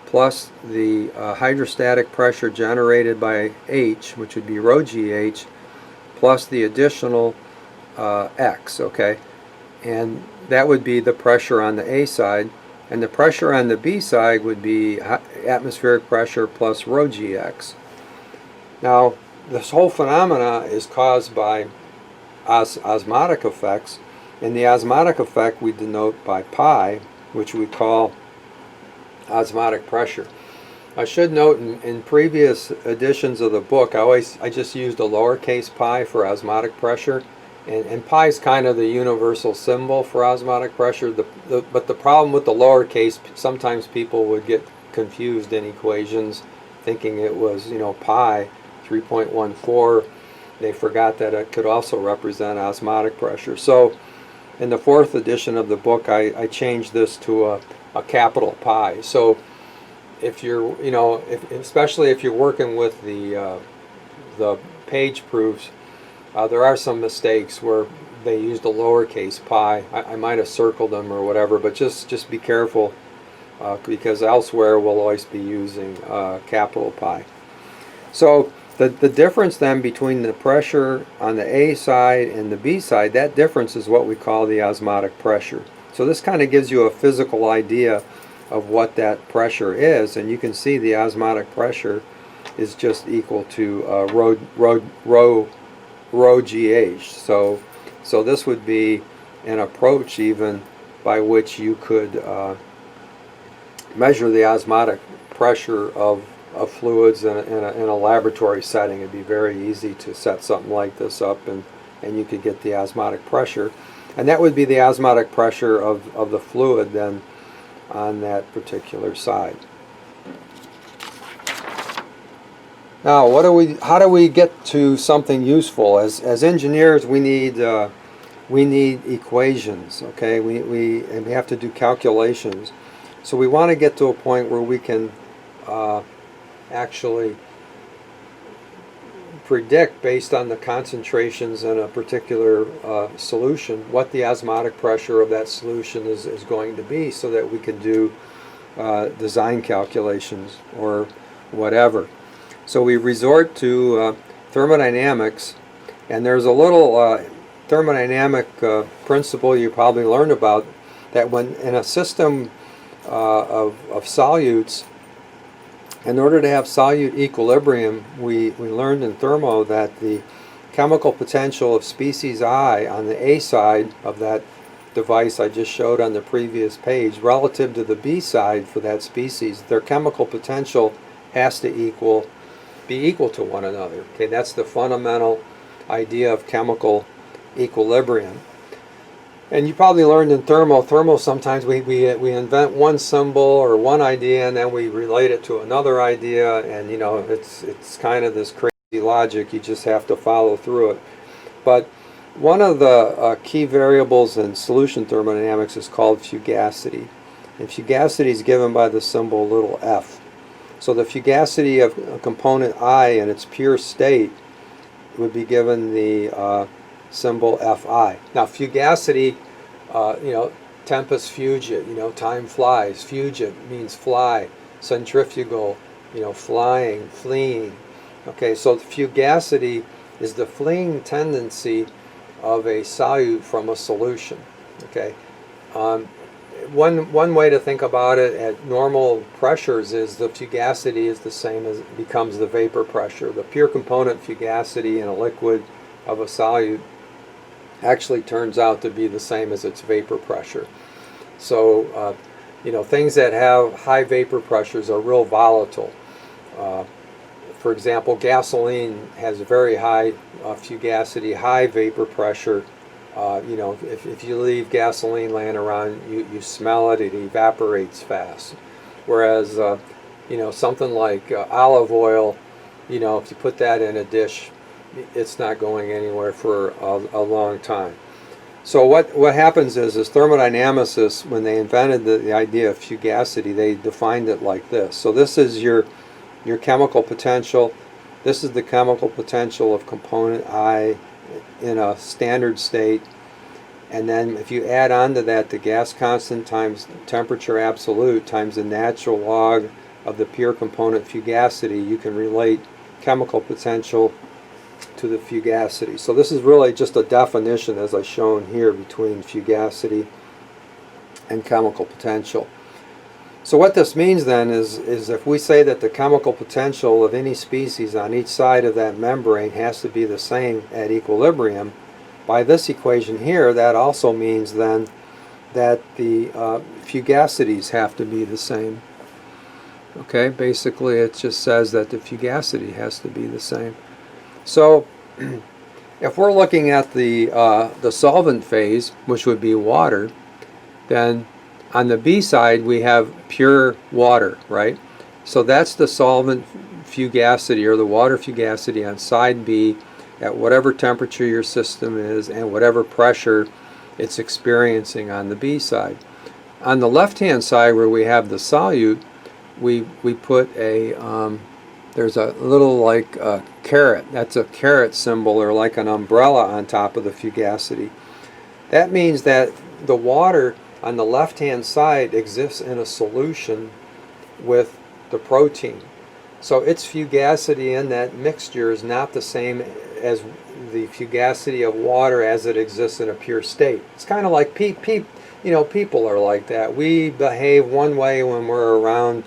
plus the hydrostatic pressure generated by H, which would be rho GH, plus the additional X, okay? And that would be the pressure on the A side, and the pressure on the B side would be atmospheric pressure plus rho GX. Now, this whole phenomena is caused by osmotic effects, and the osmotic effect we denote by pi, which we call osmotic pressure. I should note in previous editions of the book, I just used a lowercase pi for osmotic pressure. And pi is kind of the universal symbol for osmotic pressure. But the problem with the lowercase, sometimes people would get confused in equations thinking it was, pi 3.14. They forgot that it could also represent osmotic pressure. So in the 4th edition of the book, I changed this to a capital pi. So if you're, especially if you're working with the page proofs, there are some mistakes where they used a lowercase pi. I might have circled them or whatever, but just be careful because elsewhere we'll always be using capital pi. So the difference then between the pressure on the A side and the B side, that difference is what we call the osmotic pressure. So this kind of gives you a physical idea of what that pressure is, and you can see the osmotic pressure is just equal to rho GH. So this would be an approach even by which you could measure the osmotic pressure of fluids in a laboratory setting. It'd be very easy to set something like this up, and you could get the osmotic pressure, and that would be the osmotic pressure of the fluid then on that particular side. Now, how do we get to something useful? As engineers, we need equations, okay? And we have to do calculations. So we want to get to a point where we can actually predict, based on the concentrations in a particular solution, what the osmotic pressure of that solution is going to be, so that we can do design calculations or whatever. So we resort to thermodynamics, and there's a little thermodynamic principle you probably learned about, that when in a system of solutes, in order to have solute equilibrium, we learned in thermo that the chemical potential of species I on the A side of that device I just showed on the previous page, relative to the B side for that species, their chemical potential has to be equal to one another. Okay, that's the fundamental idea of chemical equilibrium. And you probably learned in thermo sometimes we invent one symbol or one idea, and then we relate it to another idea, and you know, it's kind of this crazy logic. You just have to follow through it. But one of the key variables in solution thermodynamics is called fugacity. And fugacity is given by the symbol little f. So the fugacity of a component I in its pure state would be given the symbol Fi. Now fugacity, tempus fugit, time flies. Fugit means fly. Centrifugal, flying, fleeing. Okay, so fugacity is the fleeing tendency of a solute from a solution. Okay, one way to think about it at normal pressures is the fugacity is the same as becomes the vapor pressure. The pure component fugacity in a liquid of a solute actually turns out to be the same as its vapor pressure. So things that have high vapor pressures are real volatile. For example, gasoline has very high fugacity, high vapor pressure. If you leave gasoline laying around, you smell it, it evaporates fast. Whereas, something like olive oil, if you put that in a dish, it's not going anywhere for a long time. So what happens is thermodynamicists, when they invented the idea of fugacity, they defined it like this. So this is your chemical potential. This is the chemical potential of component I in a standard state. And then if you add on to that the gas constant times temperature absolute times the natural log of the pure component fugacity, you can relate chemical potential to the fugacity. So this is really just a definition, as I've shown here, between fugacity and chemical potential. So what this means then is if we say that the chemical potential of any species on each side of that membrane has to be the same at equilibrium, by this equation here, that also means then that the fugacities have to be the same. Okay, basically it just says that the fugacity has to be the same. So if we're looking at the solvent phase, which would be water, then on the B side we have pure water, right? So that's the solvent fugacity, or the water fugacity on side B at whatever temperature your system is and whatever pressure it's experiencing on the B side. On the left hand side, where we have the solute, we put a there's a little like a caret. That's a caret symbol, or like an umbrella on top of the fugacity. That means that the water on the left hand side exists in a solution with the protein. So its fugacity in that mixture is not the same as the fugacity of water as it exists in a pure state. It's kind of like people are like that. We behave one way when we're around,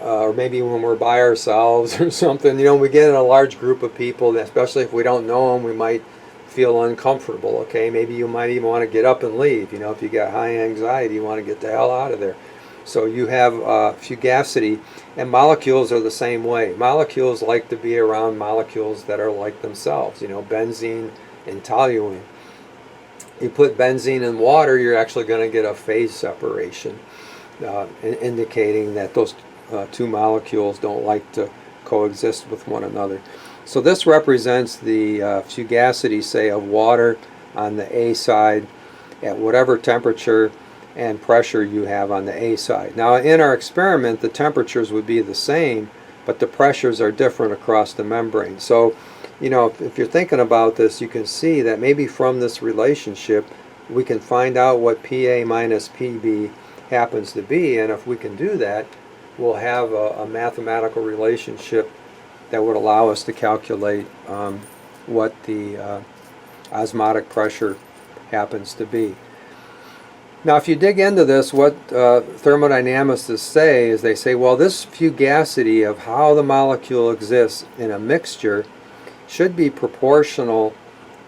or maybe when we're by ourselves or something. We get in a large group of people, especially if we don't know them, we might feel uncomfortable. Okay, maybe you might even want to get up and leave. If you got high anxiety, you want to get the hell out of there. So you have fugacity, and molecules are the same way. Molecules like to be around molecules that are like themselves, benzene and toluene. You put benzene in water, you're actually going to get a phase separation, indicating that those two molecules don't like to coexist with one another. So this represents the fugacity, say, of water on the A side at whatever temperature and pressure you have on the A side. Now in our experiment, the temperatures would be the same, but the pressures are different across the membrane. So you know, if you're thinking about this, you can see that maybe from this relationship we can find out what PA minus PB happens to be, and if we can do that, we'll have a mathematical relationship that would allow us to calculate what the osmotic pressure happens to be. Now, if you dig into this, what thermodynamicists say is they say, well, this fugacity of how the molecule exists in a mixture should be proportional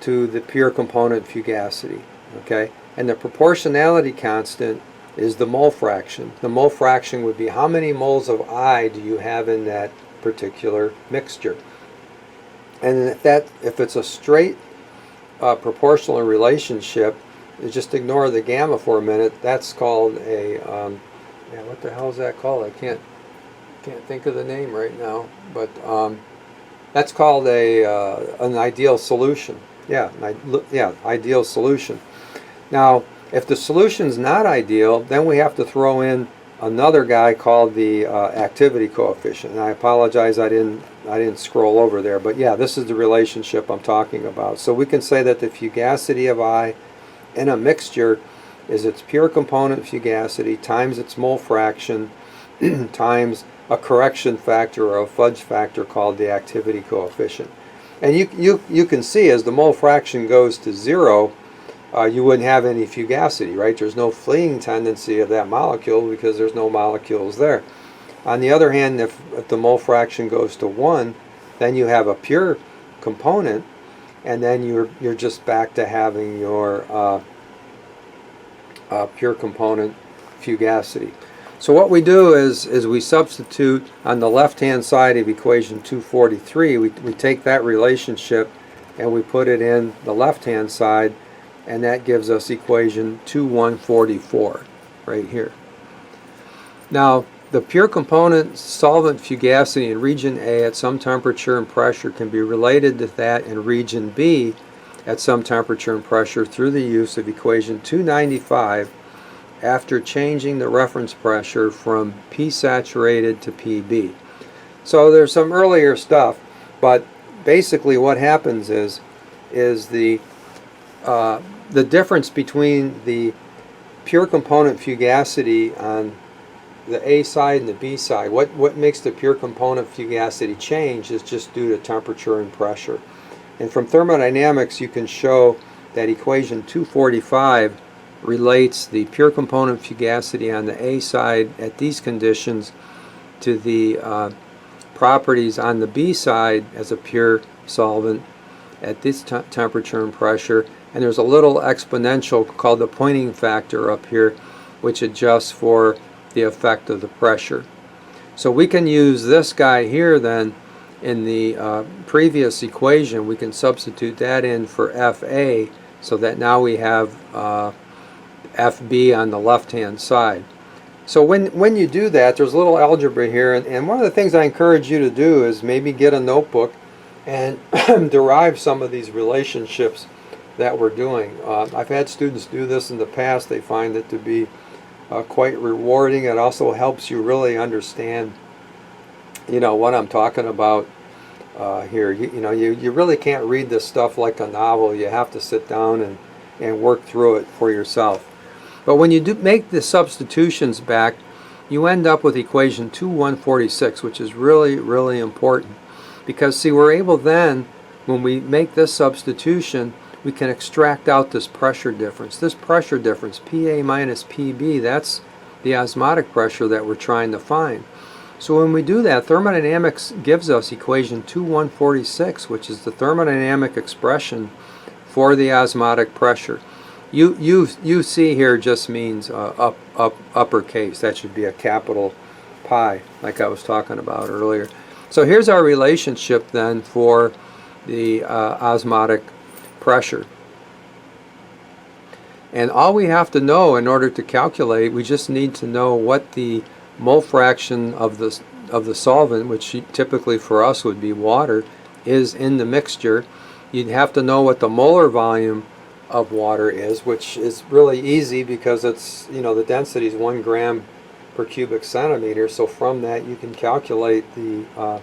to the pure component fugacity, okay? And the proportionality constant is the mole fraction. The mole fraction would be how many moles of I do you have in that particular mixture. And if it's a straight proportional relationship, just ignore the gamma for a minute. That's called a what the hell is that called? I can't think of the name right now, but that's called an ideal solution. Yeah, ideal solution. Now, if the solution's not ideal, then we have to throw in another guy called the activity coefficient. And I apologize, I didn't scroll over there, but yeah, this is the relationship I'm talking about. So we can say that the fugacity of I in a mixture is its pure component fugacity times its mole fraction times a correction factor or a fudge factor called the activity coefficient. And you can see as the mole fraction goes to 0, you wouldn't have any fugacity, right? There's no fleeing tendency of that molecule because there's no molecules there. On the other hand, if the mole fraction goes to 1, then you have a pure component, and then you're just back to having your pure component fugacity. So what we do is we substitute on the left-hand side of equation 243, we take that relationship and we put it in the left-hand side, and that gives us equation 2144 right here. Now, the pure component solvent fugacity in region A at some temperature and pressure can be related to that in region B at some temperature and pressure through the use of equation 295 after changing the reference pressure from P saturated to PB. So there's some earlier stuff, but basically what happens is the difference between the pure component fugacity on the A side and the B side, what makes the pure component fugacity change is just due to temperature and pressure. And from thermodynamics you can show that equation 245 relates the pure component fugacity on the A side at these conditions to the properties on the B side as a pure solvent at this temperature and pressure. And there's a little exponential called the Poynting factor up here, which adjusts for the effect of the pressure. So we can use this guy here then in the previous equation. We can substitute that in for FA, so that now we have FB on the left-hand side. So when you do that, there's a little algebra here, and one of the things I encourage you to do is maybe get a notebook and derive some of these relationships that we're doing. I've had students do this in the past. They find it to be quite rewarding. It also helps you really understand, you know, what I'm talking about here. You really can't read this stuff like a novel. You have to sit down and work through it for yourself. But when you do make the substitutions back, you end up with equation 2146, which is really, really important. Because, see, we're able then, when we make this substitution, we can extract out this pressure difference. This pressure difference, PA minus PB, that's the osmotic pressure that we're trying to find. So when we do that, thermodynamics gives us equation 2146, which is the thermodynamic expression for the osmotic pressure. UC here just means uppercase. That should be a capital pi, like I was talking about earlier. So here's our relationship then for the osmotic pressure. And all we have to know in order to calculate, we just need to know what the mole fraction of the solvent, which typically for us would be water, is in the mixture. You'd have to know what the molar volume of water is, which is really easy because it's, you know, the density is 1 gram per cubic centimeter. So from that you can calculate the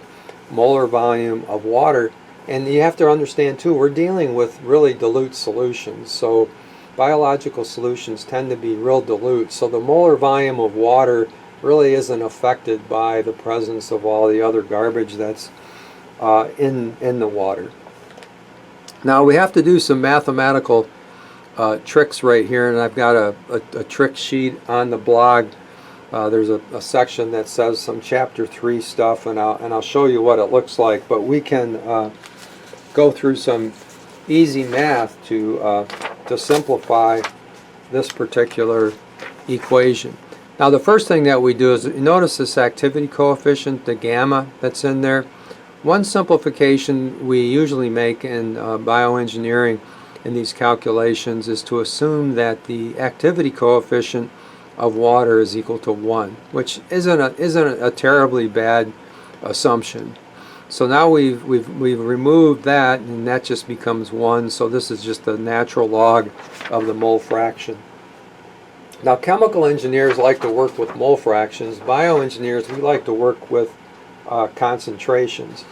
molar volume of water And you have to understand too, we're dealing with really dilute solutions. So biological solutions tend to be real dilute. So the molar volume of water really isn't affected by the presence of all the other garbage that's in the water. Now we have to do some mathematical tricks right here, and I've got a trick sheet on the blog. There's a section that says some chapter 3 stuff, and I'll show you what it looks like. But we can go through some easy math to simplify this particular equation. Now the first thing that we do is, you notice this activity coefficient, the gamma that's in there. One simplification we usually make in bioengineering in these calculations is to assume that the activity coefficient of water is equal to 1, which isn't a terribly bad assumption. So now we've removed that, and that just becomes 1. So this is just the natural log of the mole fraction. Now chemical engineers like to work with mole fractions. Bioengineers, we like to work with concentrations.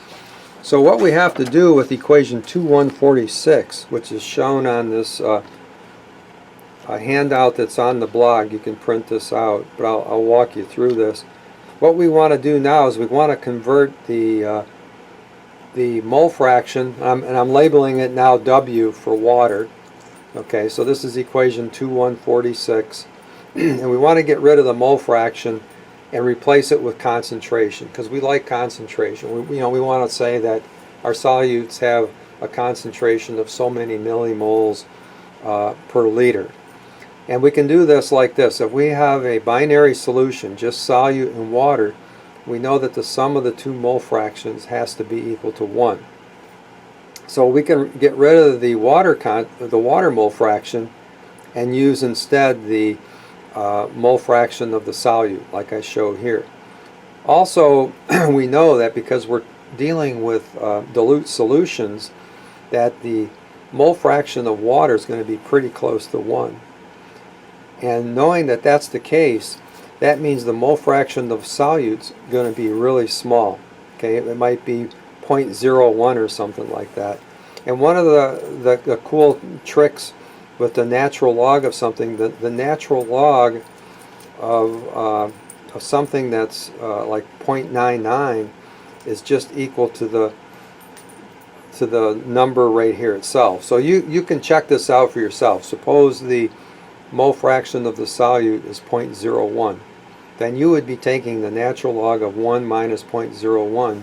So what we have to do with equation 2146, which is shown on this a handout that's on the blog, you can print this out, but I'll walk you through this. What we want to do now is we want to convert the mole fraction, and I'm labeling it now W for water. Okay, so this is equation 2146, and we want to get rid of the mole fraction and replace it with concentration, because we like concentration. We want to say that our solutes have a concentration of so many millimoles per liter. And we can do this like this. If we have a binary solution, just solute and water, we know that the sum of the two mole fractions has to be equal to 1. So we can get rid of the water mole fraction and use instead the mole fraction of the solute, like I showed here. Also, we know that because we're dealing with dilute solutions, that the mole fraction of water is going to be pretty close to 1. And knowing that that's the case, that means the mole fraction of solute's going to be really small. Okay, it might be 0.01 or something like that. And one of the cool tricks with the natural log of something, the natural log of something that's like 0.99 is just equal to the number right here itself. So you can check this out for yourself. Suppose the mole fraction of the solute is 0.01. Then you would be taking the natural log of 1 minus 0.01,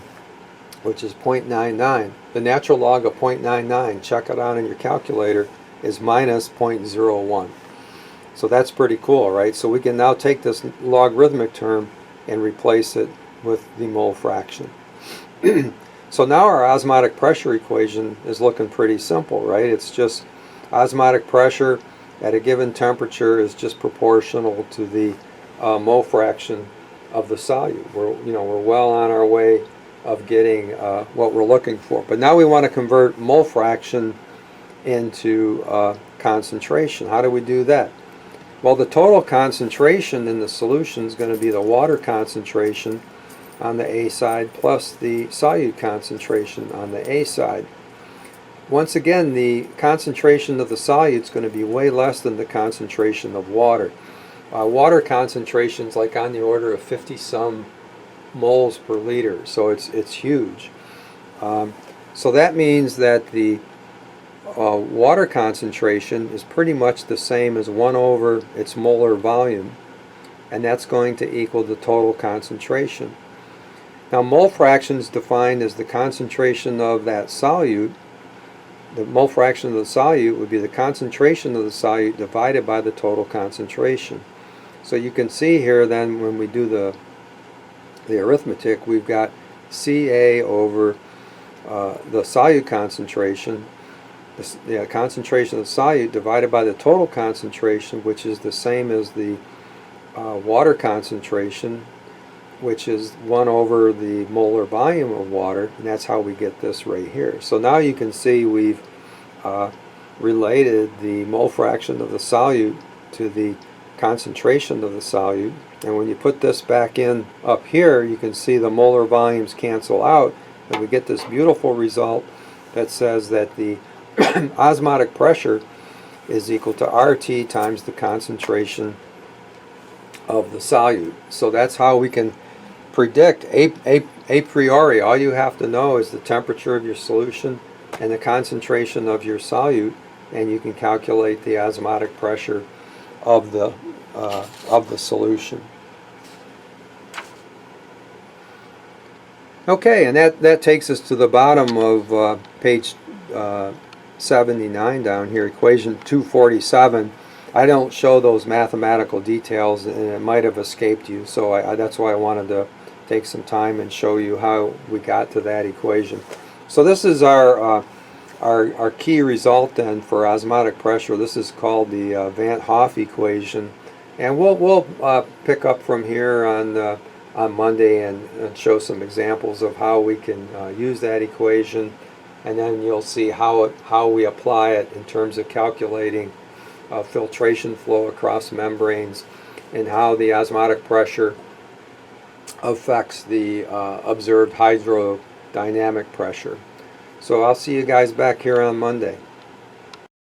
which is 0.99. The natural log of 0.99, check it out in your calculator, is minus 0.01. So that's pretty cool, right? So we can now take this logarithmic term and replace it with the mole fraction. So now our osmotic pressure equation is looking pretty simple, right? It's just osmotic pressure at a given temperature is just proportional to the mole fraction of the solute. We're well on our way of getting what we're looking for. But now we want to convert mole fraction into concentration. How do we do that? Well, the total concentration in the solution is going to be the water concentration on the A side plus the solute concentration on the A side. Once again, the concentration of the solute is going to be way less than the concentration of water. Water concentration is like on the order of 50-some moles per liter, so it's huge. So that means that the water concentration is pretty much the same as 1 over its molar volume, and that's going to equal the total concentration. Now mole fraction is defined as the concentration of that solute. The mole fraction of the solute would be the concentration of the solute divided by the total concentration. So you can see here then when we do the arithmetic, we've got Ca over the solute concentration, the concentration of the solute divided by the total concentration, which is the same as the water concentration, which is 1 over the molar volume of water, and that's how we get this right here. So now you can see we've related the mole fraction of the solute to the concentration of the solute, and when you put this back in up here, you can see the molar volumes cancel out, and we get this beautiful result that says that the osmotic pressure is equal to RT times the concentration of the solute. So that's how we can predict a priori. All you have to know is the temperature of your solution and the concentration of your solute, and you can calculate the osmotic pressure of the solution. Okay, and that takes us to the bottom of page 79 down here, equation 247. I don't show those mathematical details, and it might have escaped you, so that's why I wanted to take some time and show you how we got to that equation. So this is our key result then for osmotic pressure. This is called the Van Hoff equation, and we'll pick up from here on Monday and show some examples of how we can use that equation, and then you'll see how we apply it in terms of calculating filtration flow across membranes, and how the osmotic pressure affects the observed hydrodynamic pressure. So I'll see you guys back here on Monday.